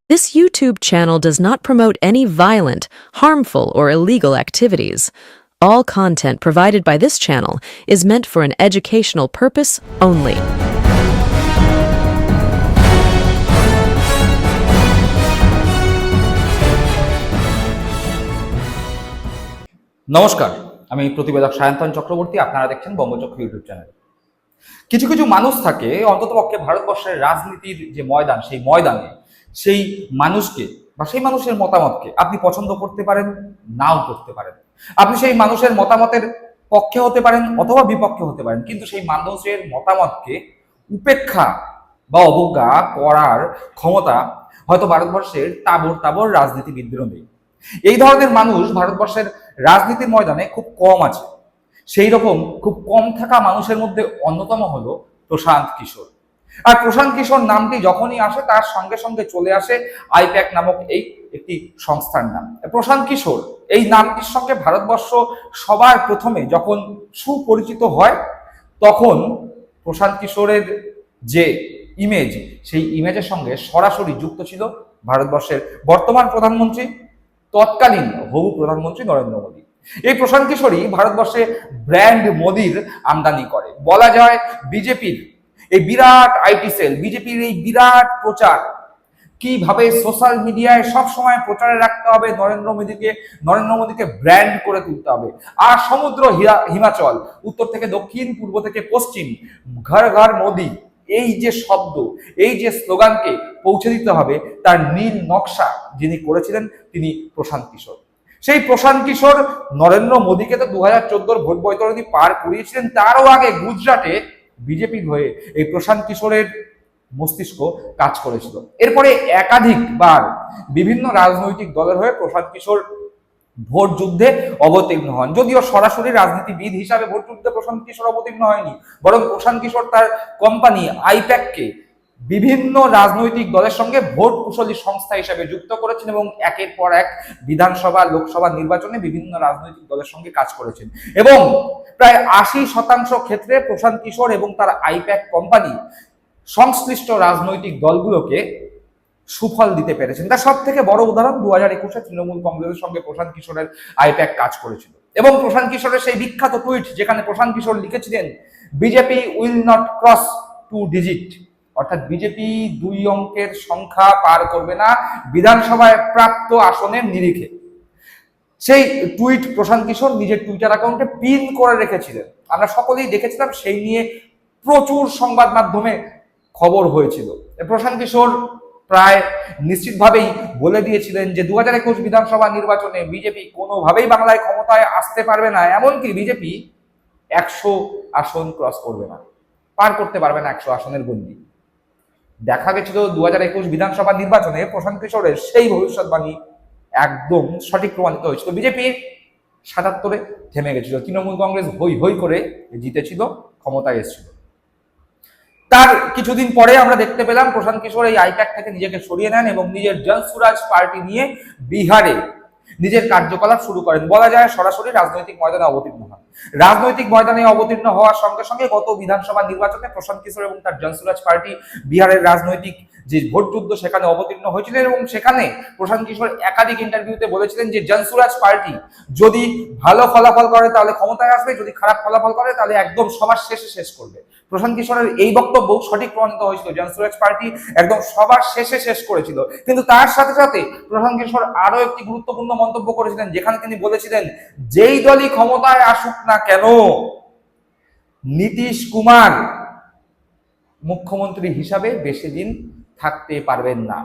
This YouTube channel does not promote any violent, harmful, or illegal activities. All content provided by this channel is meant for an educational purpose only. নমস্কার, আমি প্রতিবেদক সায়ন্তন চক্রবর্তী। আপনারা দেখছেন বঙ্গচক্র YouTube channel. কিছু কিছু মানুষ থাকে অন্ততপক্ষে ভারতবর্ষের রাজনীতির যে ময়দান, সেই ময়দানে সেই মানুষকে বা সেই মানুষের মতামতকে আপনি পছন্দ করতে পারেন, নাও করতে পারেন। আপনি সেই মানুষের মতামতের পক্ষে হতে পারেন অথবা বিপক্ষে হতে পারেন, কিন্তু সেই মানুষের মতামতকে উপেক্ষা বা অবজ্ঞা করার ক্ষমতা হয়তো ভারতবর্ষের তাবর তাবর রাজনীতিবিদদেরও নেই। এই ধরনের মানুষ ভারতবর্ষের রাজনীতির ময়দানে খুব কম আছে। সেই রকম খুব কম থাকা মানুষের মধ্যে অন্যতম হলো প্রশান্ত কিশোর। আর প্রশান্ত কিশোর নামটি যখনই আসে তার সঙ্গে সঙ্গে চলে আসে আইপ্যাক নামক এই একটি সংস্থার নাম। প্রশান্ত কিশোর এই নামটির সঙ্গে ভারতবর্ষ সবার প্রথমে যখন সুপরিচিত হয়, তখন প্রশান্ত কিশোরের যে ইমেজ, সেই ইমেজের সঙ্গে সরাসরি যুক্ত ছিল ভারতবর্ষের বর্তমান প্রধানমন্ত্রী, তৎকালীন হবু প্রধানমন্ত্রী নরেন্দ্র মোদী। এই প্রশান্ত কিশোরই ভারতবর্ষে ব্র্যান্ড মোদির আমদানি করে। বলা যায় বিজেপির এই বিরাট আইটি সেল, বিজেপির এই বিরাট প্রচার, কিভাবে সোশ্যাল মিডিয়ায় সব সময় প্রচারে রাখতে হবে নরেন্দ্র মোদীকে ব্র্যান্ড করে তুলতে হবে। আর সমুদ্র হিমাচল, উত্তর থেকে দক্ষিণ, পূর্ব থেকে পশ্চিম, ঘর ঘর মোদী, এই যে শব্দ, এই যে স্লোগানকে পৌঁছে দিতে হবে, তার নীল নকশা যিনি করেছিলেন তিনি প্রশান্ত কিশোর। সেই প্রশান্ত কিশোর নরেন্দ্র মোদীকে তো 2014 ভোট বৈতরণী পার করিয়েছিলেন। তারও আগে গুজরাটে বিজেপির হয়ে এই প্রশান্ত কিশোরের মস্তিষ্ক কাজ করেছিল। এরপরে একাধিকবার বিভিন্ন রাজনৈতিক দলের হয়ে প্রশান্ত কিশোর ভোট যুদ্ধে অবতীর্ণ হন। যদিও সরাসরি রাজনীতিবিদ হিসাবে ভোট যুদ্ধে প্রশান্ত কিশোর অবতীর্ণ হয়নি, বরং প্রশান্ত কিশোর তার কোম্পানি আইপ্যাককে বিভিন্ন রাজনৈতিক দলের সঙ্গে ভোট কুশলী সংস্থা হিসেবে যুক্ত করেছেন এবং একের পর এক বিধানসভা, লোকসভা নির্বাচনে বিভিন্ন রাজনৈতিক দলের সঙ্গে কাজ করেছেন। এবং প্রায় 80% ক্ষেত্রে প্রশান্ত কিশোর এবং তার আইপ্যাক কোম্পানি সংশ্লিষ্ট রাজনৈতিক দলগুলোকে সুফল দিতে পেরেছেন। তার সব থেকে বড় উদাহরণ 2021-এ তৃণমূল কংগ্রেসের সঙ্গে প্রশান্ত কিশোরের আইপ্যাক কাজ করেছিল। এবং প্রশান্ত কিশোরের সেই বিখ্যাত টুইট, যেখানে প্রশান্ত কিশোর লিখেছিলেন, BJP will not cross 2 digit, অর্থাৎ বিজেপি 2 অঙ্কের সংখ্যা পার করবে না বিধানসভায় প্রাপ্ত আসনের নিরিখে। সেই টুইট প্রশান্ত কিশোর নিজের টুইটার অ্যাকাউন্টে পিন করে রেখেছিলেন। আমরা সকলেই দেখেছিলাম, সেই নিয়ে প্রচুর সংবাদ মাধ্যমে খবর হয়েছিল। প্রশান্ত কিশোর প্রায় নিশ্চিতভাবেই বলে দিয়েছিলেন যে 2021 বিধানসভা নির্বাচনে বিজেপি কোনোভাবেই বাংলায় ক্ষমতায় আসতে পারবে না, এমনকি বিজেপি 100 আসন ক্রস করবে না, পার করতে পারবে না 100 আসনের গণ্ডি। দেখা গেছিল 2021 বিধানসভা নির্বাচনে প্রশান্ত কিশোরের সেই ভবিষ্যৎবাণী একদম সঠিক প্রমাণিত হয়েছিল। বিজেপি 77-এ থেমে গেছিল, তৃণমূল কংগ্রেস হই হই করে জিতেছিল, ক্ষমতায় এসেছিল। তার কিছুদিন পরে আমরা দেখতে পেলাম প্রশান্ত কিশোর এই আইপ্যাক থেকে নিজেকে সরিয়ে নেন এবং নিজের জনসুরাজ পার্টি নিয়ে বিহারে নিজের কার্যকলাপ শুরু করেন। বলা যায় সরাসরি রাজনৈতিক ময়দানে অবতীর্ণ হন। রাজনৈতিক ময়দানে অবতীর্ণ হওয়ার সঙ্গে সঙ্গে গত বিধানসভা নির্বাচনে প্রশান্ত কিশোর এবং তার জনসুরাজ পার্টি বিহারের রাজনৈতিক যে ভোট যুদ্ধ, সেখানে অবতীর্ণ হয়েছিলেন এবং সেখানে প্রশান্ত কিশোর একাধিক ইন্টারভিউতে বলেছিলেন যে জনসুরাজ পার্টি যদি ভালো ফলাফল করে তাহলে ক্ষমতায় আসবে, যদি খারাপ ফলাফল করে তাহলে একদম সবার শেষে শেষ করবে। প্রশান্ত কিশোরের এই বক্তব্য সঠিক প্রমাণিত হয়েছিল, জনসুরাজ পার্টি একদম সবার শেষে শেষ করেছিল। কিন্তু তার সাথে সাথে প্রশান্ত কিশোর আরো একটি গুরুত্বপূর্ণ মন্তব্য করেছিলেন, যেখানে তিনি বলেছিলেন যেই দলই ক্ষমতায় আসুক না কেন, নীতিশ কুমার মুখ্যমন্ত্রী হিসাবে বেশি দিন থাকতে পারবেন না।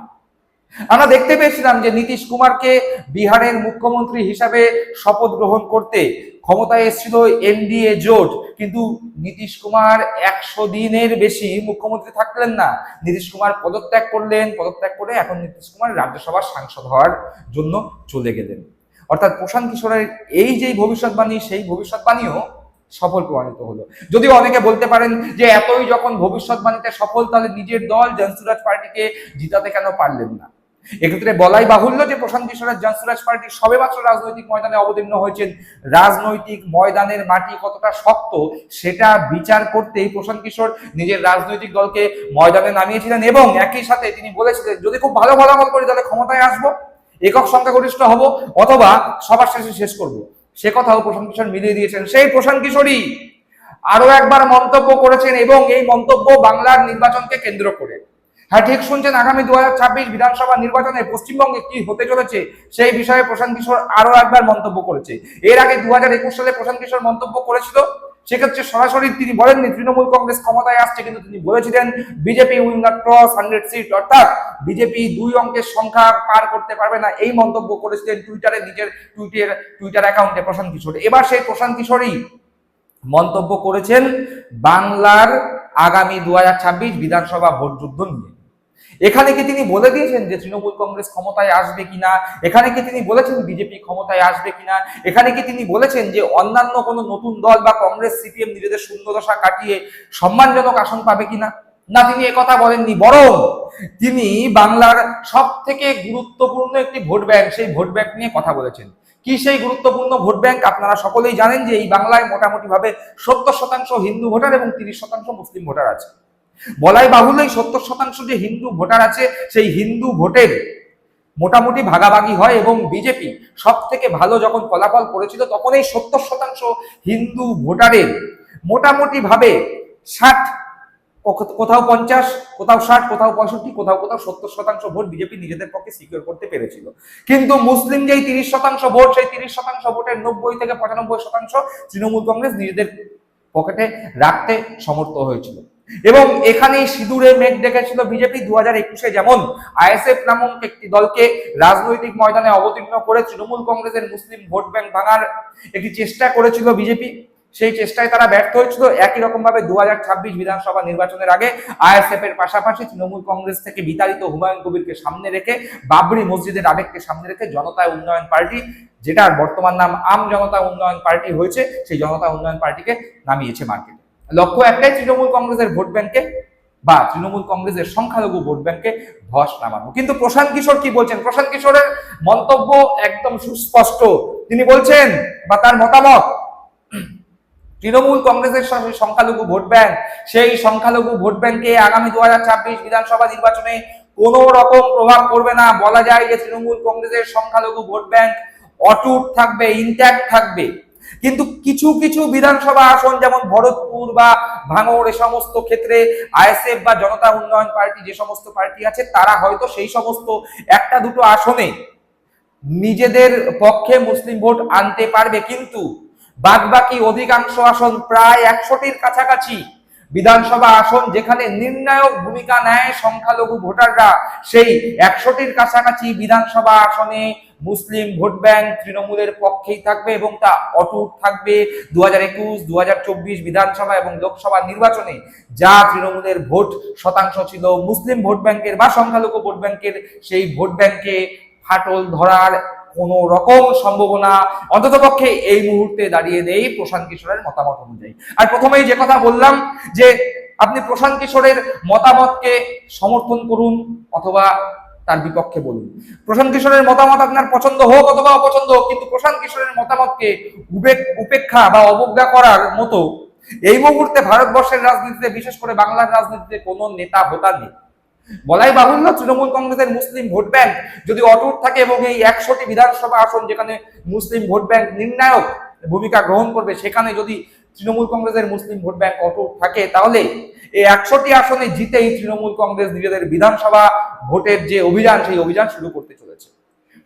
আমরা দেখতে পেয়েছিলাম যে নীতিশ কুমারকে বিহারের মুখ্যমন্ত্রী হিসাবে শপথ গ্রহণ করতে ক্ষমতায় এসেছিল এনডিএ জোট, কিন্তু নীতিশ কুমার 100 দিনের বেশি মুখ্যমন্ত্রী থাকলেন না। নীতিশ কুমার পদত্যাগ করলেন, পদত্যাগ করে এখন নীতিশ কুমার রাজ্যসভার সাংসদ হওয়ার জন্য চলে গেলেন। অর্থাৎ প্রশান্ত কিশোরের এই যে ভবিষ্যৎবাণী, সেই ভবিষ্যৎবাণীও সফল প্রমাণিত হলো। যদিও অনেকে বলতে পারেন যে এতই যখন ভবিষ্যৎবাণীতে সফল, তাহলে নিজের দল জনসুরাজ পার্টিকে জিতাতে কেন পারলেন না? এক্ষেত্রে বলাই বাহুল্য যে প্রশান্ত কিশোরের জনসুরাজ পার্টি সবেমাত্র রাজনৈতিক ময়দানে অবতীর্ণ হয়েছেন। রাজনৈতিক ময়দানের মাটি কতটা শক্ত সেটা বিচার করতেই প্রশান্ত কিশোর নিজের রাজনৈতিক দলকে ময়দানে নামিয়েছিলেন এবং একই সাথে তিনি বলেছিলেন যদি খুব ভালো ফলাফল করি তাহলে ক্ষমতায় আসবো, একক সংখ্যাগরিষ্ঠ হব, অথবা সবার শেষে শেষ করব। সে কথাও প্রশান্ত কিশোর মিলিয়ে দিয়েছেন। সেই প্রশান্ত কিশোরই আরো একবার মন্তব্য করেছেন এবং এই মন্তব্য বাংলার নির্বাচনকে কেন্দ্র করে। হ্যাঁ, ঠিক শুনছেন, আগামী 2026 বিধানসভা নির্বাচনে পশ্চিমবঙ্গে কি হতে চলেছে সেই বিষয়ে প্রশান্ত কিশোর আরো একবার মন্তব্য করেছে। এর আগে 2021 সালে প্রশান্ত কিশোর মন্তব্য করেছিল, সেক্ষেত্রে সরাসরি তিনি বলেননি তৃণমূল কংগ্রেস ক্ষমতায় আসছে, কিন্তু তিনি বলেছিলেন BJP will not cross 100 seat, অর্থাৎ বিজেপি 2 অঙ্কের সংখ্যা পার করতে পারবে না। এই মন্তব্য করেছিলেন টুইটারে, নিজের টুইটার অ্যাকাউন্টে প্রশান্ত কিশোর। এবার সেই প্রশান্ত কিশোরই মন্তব্য করেছেন বাংলার আগামী 2026 বিধানসভা ভোট যুদ্ধ নিয়ে। এখানে কি তিনি বলে দিয়েছেন যে তৃণমূল কংগ্রেস ক্ষমতায় আসবে কিনা? এখানে কি তিনি বলেছেন বিজেপি ক্ষমতায় আসবে কিনা? এখানে কি তিনি বলেছেন যে অন্যান্য কোনো নতুন দল বা কংগ্রেস সিপিএম নিজেদের শূন্যদশা কাটিয়ে সম্মানজনক আসন পাবে কিনা? না, তিনি একথা বলেননি, বরং তিনি বাংলার সব থেকে গুরুত্বপূর্ণ একটি ভোট ব্যাংক, সেই ভোট ব্যাংক নিয়ে কথা বলেছেন। কি সেই গুরুত্বপূর্ণ ভোট ব্যাংক? আপনারা সকলেই জানেন যে এই বাংলায় মোটামুটি ভাবে 70% হিন্দু ভোটার এবং 30% মুসলিম ভোটার আছে। বলাই বাহুল্য এই 70% যে হিন্দু ভোটার আছে সেই হিন্দু ভোটের মোটামুটি ভাগাভাগি হয় এবং বিজেপি সব থেকে ভালো যখন ফলাফল করেছিল তখন এই 70% হিন্দু ভোটারের মোটামুটি ভাবে 60, কোথাও 50, কোথাও 60, কোথাও 65, কোথাও 70% ভোট বিজেপি নিজেদের পক্ষে সিকিউর করতে পেরেছিল। কিন্তু মুসলিম যেই 30% ভোট, সেই 30% ভোটের 90 থেকে 95% তৃণমূল কংগ্রেস নিজেদের পকেটে রাখতে সমর্থ হয়েছিল। এবং এখানেই সিঁদুরে মেঘ ডেকেছিল বিজেপি। 2021-এ যেমন আইএসএফ নামক একটি দলকে রাজনৈতিক ময়দানে অবতীর্ণ করে তৃণমূল কংগ্রেসের মুসলিম ভোট ব্যাংক ভাঙার একটি চেষ্টা করেছিল বিজেপি, সেই চেষ্টায় তারা ব্যর্থ হয়েছিল। একই রকম ভাবে 2026 বিধানসভা নির্বাচনের আগে আইএসএফ এর পাশাপাশি তৃণমূল কংগ্রেস থেকে বিতাড়িত হুমায়ুন কবিরকে সামনে রেখে, বাবরি মসজিদের আবেগকে সামনে রেখে জনতা উন্নয়ন পার্টি, যেটার বর্তমান নাম আম জনতা উন্নয়ন পার্টি হয়েছে, সেই জনতা উন্নয়ন পার্টিকে নামিয়েছে মার্কেটে। লক্ষ্য একটাই, তৃণমূল কংগ্রেসের ভোট ব্যাংকে বা তৃণমূল কংগ্রেসের সংখ্যালঘু ভোট ব্যাংকে ধস নামানো। কিন্তু প্রশান্ত কিশোর কি বলছেন? প্রশান্ত কিশোরের মন্তব্য একদম সুস্পষ্ট। তিনি বলছেন বা তার মতামত, তৃণমূল কংগ্রেসের সংখ্যালঘু ভোট ব্যাংক, সেই সংখ্যালঘু ভোট ব্যাংকে আগামী 2026 বিধানসভা নির্বাচনে কোনো রকম প্রভাব পড়বে না। বলা যায় যে তৃণমূল কংগ্রেসের সংখ্যালঘু ভোট ব্যাংক অটুট থাকবে, ইনট্যাক্ট থাকবে। কিন্তু কিছু কিছু বিধানসভা আসন যেমন ভরতপুর বা ভাঙড়, এ সমস্ত ক্ষেত্রে আইএসএফ বা জনতা উন্নয়ন পার্টি, যে সমস্ত পার্টি আছে, তারা হয়তো সেই সমস্ত একটা দুটো আসনে নিজেদের পক্ষে মুসলিম ভোট আনতে পারবে, কিন্তু বাদবাকি অধিকাংশ আসন, প্রায় 100টির কাছাকাছি বিধানসভা আসন যেখানে নির্ণায়ক ভূমিকা নেয় সংখ্যালঘু ভোটাররা, সেই 100টির কাছাকাছি বিধানসভা আসনে মুসলিম ভোট ব্যাংক তৃণমূলের পক্ষেই থাকবে এবং তা অটুট থাকবে। 2021, 2024 বিধানসভা এবং লোকসভা নির্বাচনে যা তৃণমূলের ভোট শতাংশ ছিল মুসলিম ভোট ব্যাংকের বা সংখ্যালঘু ভোট ব্যাংকের, সেই ভোট ব্যাংকে ফাটল ধরার কোন রকম সম্ভাবনা অন্ততপক্ষে এই মুহূর্তে দাঁড়িয়ে নেই প্রশান্ত কিশোরের মতামত অনুযায়ী। আর প্রথমেই যে কথা বললাম যে আপনি প্রশান্ত কিশোরের মতামতকে সমর্থন করুন অথবা তার বিপক্ষে বলুন। প্রশান্ত কিশোরের মতামত আপনার পছন্দ হোক অথবা অপছন্দ হোক, কিন্তু প্রশান্ত কিশোরের মতামতকে উপেক্ষা বা অবজ্ঞা করার মতো এই মুহূর্তে ভারতবর্ষের রাজনীতিতে, বিশেষ করে বাংলার রাজনীতিতে কোনো নেতা হোতা নেই। বলাই বাহুল্য, তৃণমূল কংগ্রেসের মুসলিম ভোট ব্যাংক যদি অটুট থাকে এবং এই 100টি বিধানসভা আসন যেখানে মুসলিম ভোট ব্যাংক নির্ণায়ক ভূমিকা গ্রহণ করবে, সেখানে যদি তৃণমূল কংগ্রেসের মুসলিম ভোট ব্যাংক অটুট থাকে, তাহলে এই 100টি আসনে জিতেই তৃণমূল কংগ্রেস নিজেদের বিধানসভা ভোটের যে অভিযান, সেই অভিযান শুরু করতে চলেছে।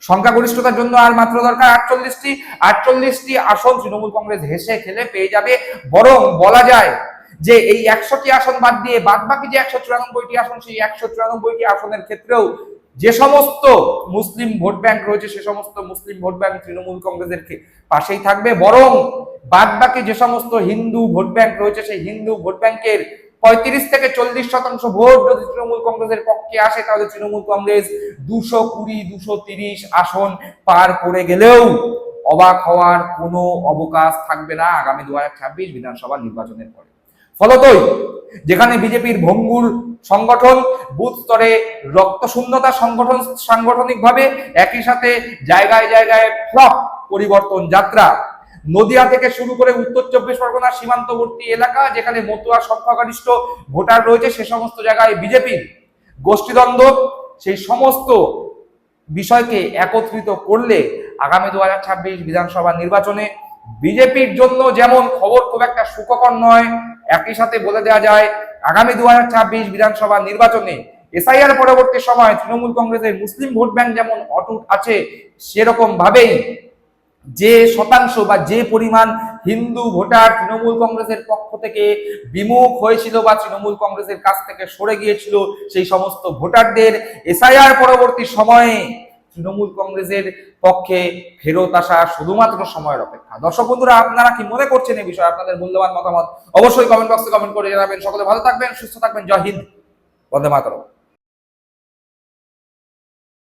সংখ্যাগরিষ্ঠতার জন্য আর মাত্র দরকার 48টি আসন তৃণমূল কংগ্রেস হেসে খেলে পেয়ে যাবে। বরং বলা যায় যে এই 100টি আসন বাদ দিয়ে বাদ বাকি যে 194টি আসন, সেই 194টি আসনের ক্ষেত্রেও যে সমস্ত মুসলিম ভোট ব্যাংক রয়েছে, সে সমস্ত মুসলিম ভোট ব্যাংক তৃণমূল কংগ্রেসের পাশেই থাকবে। বরং বাদ বাকি যে সমস্ত হিন্দু ভোট ব্যাংক রয়েছে, সেই হিন্দু ভোট ব্যাংকের 35 থেকে 40% ভোট যদি তৃণমূল কংগ্রেসের পক্ষে আসে, তাহলে তৃণমূল কংগ্রেস 220, 230 আসন পার করে গেলেও অবাক হওয়ার কোনো অবকাশ থাকবে না আগামী 2026 বিধানসভা নির্বাচনের পরে। ফলতই যেখানে বিজেপির ভঙ্গুর সংগঠন, বুথ স্তরে রক্ত শূন্যতা সাংগঠনিকভাবে, একই সাথে জায়গায় জায়গায় ফ্লপ পরিবর্তন যাত্রা, নদিয়া থেকে শুরু করে উত্তর 24 পরগনার সীমান্তবর্তী এলাকা যেখানে মতুয়া সংখ্যাগরিষ্ঠ ভোটার রয়েছে, সে সমস্ত জায়গায় বিজেপির গোষ্ঠীদ্বন্দ্ব, সেই সমস্ত বিষয়কে একত্রিত করলে আগামী 2026 বিধানসভা নির্বাচনে বিজেপির জন্য যেমন খবর খুব একটা সুখকর নয়, একই সাথে বলে দেওয়া যায় আগামী 2026 বিধানসভা নির্বাচনে এসআইআর পরবর্তী সময় তৃণমূল কংগ্রেসের মুসলিম ভোট ব্যাংক যেমন অটুট আছে, সেরকম ভাবেই যে শতাংশ বা যে পরিমাণ হিন্দু ভোটার তৃণমূল কংগ্রেসের পক্ষ থেকে বিমুখ হয়েছিল বা তৃণমূল কংগ্রেসের কাছ থেকে সরে গিয়েছিল, সেই সমস্ত ভোটারদের এসআইআর পরবর্তী সময়ে তৃণমূল কংগ্রেসের পক্ষে ফেরত আসা শুধুমাত্র সময়ের অপেক্ষা। দর্শক বন্ধুরা, আপনারা কি মনে করছেন এই বিষয়ে? আপনাদের মূল্যবান মতামত অবশ্যই কমেন্ট বক্সে কমেন্ট করে জানাবেন। সকলে ভালো থাকবেন, সুস্থ থাকবেন। জয় হিন্দ, বন্দে মাতরম।